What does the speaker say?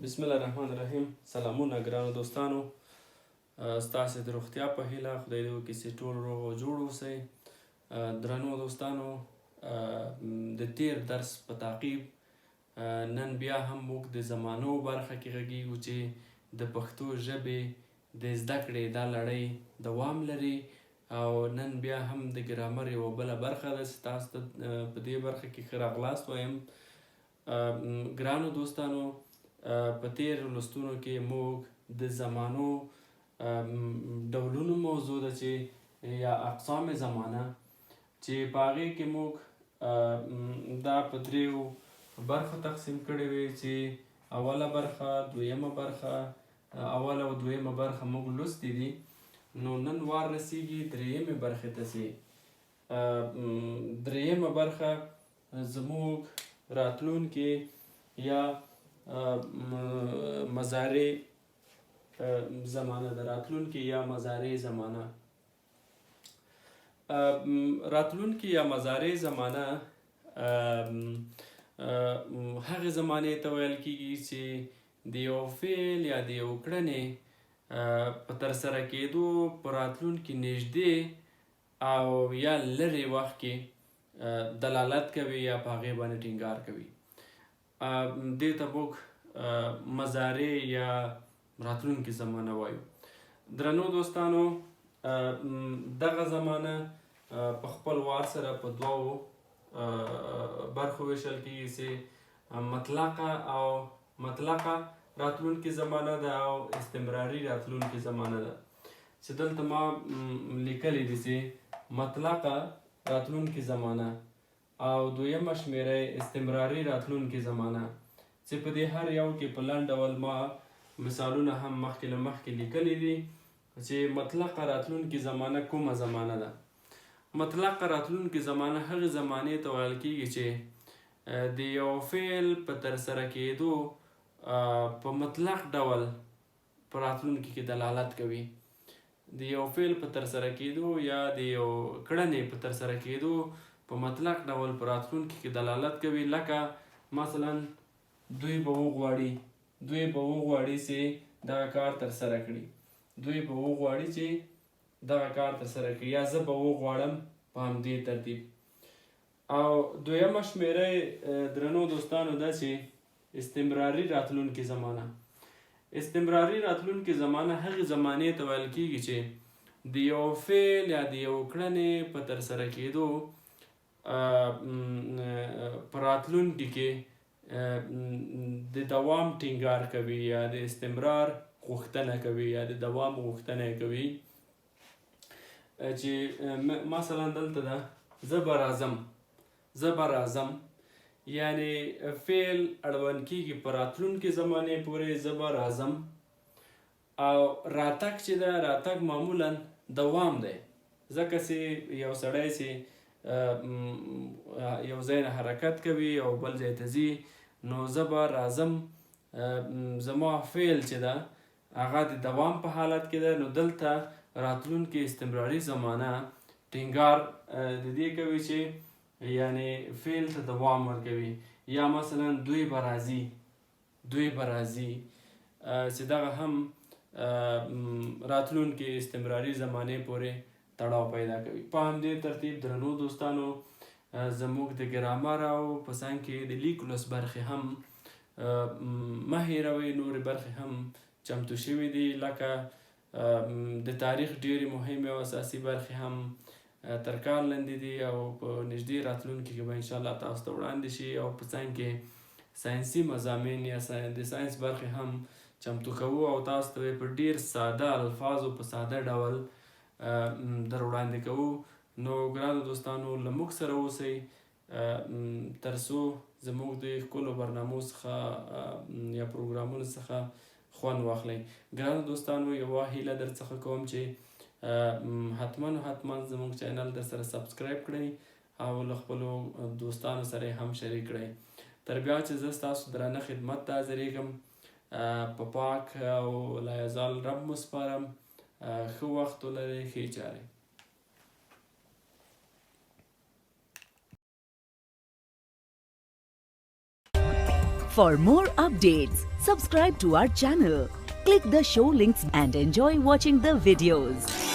بسم الله الرحمن الرحیم. سلامونه ګرانو دوستانو، ستاسو د روغتیا په هیله خدای دې وکړي چې ټول روغ او جوړ اوسئ. درنو دوستانو، د تیر درس په تعقیب نن بیا هم موږ د زمانو برخه کې غږیږو چې د پښتو ژبې د زده کړې دا لړۍ دوام لري، او نن بیا هم د ګرامر یوه بله برخه ده چې تاسو ته په دې برخه کې ښه راغلاست وایم. ګرانو دوستانو، په تیر لوستونو کې موږ د زمانو ډولونو موضوع ده چې یا اقسام زمانه چې په هغې کې موږ دا په دریو برخو تقسیم کړې وې چې اوله برخه، دویمه برخه، اوله او دویمه برخه موږ لوستې دي. نو نن وار رسیږي درېیمې برخې ته چې درېیمه برخه زموږ راتلونکې یا مزارع زمانه ده. راتلونکې یا مزارع زمانه، راتلونکې یا مزارع زمانه هغې زمانې ته ویل کېږي چې د یو فعل یا د یو کړنې په ترسره کېدو په راتلونکي نږدې او یا لرې وخت کې دلالت کوي یا په هغې باندې ټینګار کوي. دې ته موږ مزارع یا راتلونکې زمانه وایو. درنو دوستانو، دغه زمانه په خپل وار سره په دوو برخو ویشل کېږي چې مطلقه راتلونکې زمانه ده او استمراري راتلونکې زمانه ده. چې دلته ما لیکلی دي چې مطلقه راتلونکې زمانه او دویمه شمیره استمراري راتلونکې زمانه، چې په دې هر یو کې په لنډ ډول ما مثالونه هم مخکې له مخکې لیکلي دي چې مطلقه راتلونکې زمانه کومه زمانه ده. مطلقه راتلونکې زمانه هغې زمانې ته ویل کېږي چې د یو فعل په ترسره کېدو په مطلق ډول په راتلونکي کې دلالت کوي. د یو فعل په ترسره کېدو یا د یو کړنې په ترسره کېدو په مطلق ډول په راتلونکي کې دلالت کوي. لکه مثلا دوی به وغواړي چې دغه کار ترسره کړي، یا زه به وغواړم په همدې ترتیب. او دویمه شمیره درنو دوستانو ده چې استمراري راتلونکې زمانه. استمراري راتلونکې زمانه هغې زمانې ته ویل کېږي چې د یو فعل یا د یو کړنې په ترسره کېدو په راتلونکي کې د دوام ټینګار کوي یا د استمرار غوښتنه کوي یا د دوام غوښتنه کوي. چې مثلا دلته ده زه به راځم، یعنی فعل اړوند کېږي په راتلونکې زمانې پورې زه به راځم، او راتګ چې ده راتګ معمولا دوام دی. ځکه چې یو سړی چې یو ځای نه حرکت کوي او بل ځای ته ځي، نو زه به راځم زما فعل چې ده هغه د دوام په حالت کې ده. نو دلته راتلونکې استمراري زمانه ټینګار د دې کوي چې یعنی فعل ته دوام ورکوي. یا مثلا دوی به راځي چې دغه هم راتلونکې استمراري زمانې پورې تړاو پیدا کوي. په همدې ترتیب درنو دوستانو، زموږ د ګرامر او په څنګ کې د لیک لوست برخې هم مه هېروئ. نورې برخې هم چمتو شوي دي، لکه د تاریخ ډېرې مهمې او اساسي برخې هم تر کار لاندې دي او په نږدې راتلونکي کې به انشاءالله تاسو ته وړاندې شي. او په څنګ کې ساینسي مضامین یا د ساینس برخې هم چمتو کوو او تاسو ته په ډېر ساده الفاظو په ساده ډول در وړاندې کوو. نو ګرانو دوستانو، له موږ سره اوسئ تر څو زموږ د ښکلو برنامو څخه یا پروګرامونو څخه خوند واخلئ. ګرانو دوستانو، یوه هیله در څخه کوم چې حتما زموږ چینل در سره سبسکرایب کړئ او له خپلو دوستانو سره هم شریک کړئ. تر بیا چې زه ستاسو درانه خدمت ته حاضرېږم، په پاک او لایزال رب مو سپارم. ښه وخت ولرئ، ښې چارې. For more updates, Subscribe to our channel. Click the show links and enjoy watching the videos.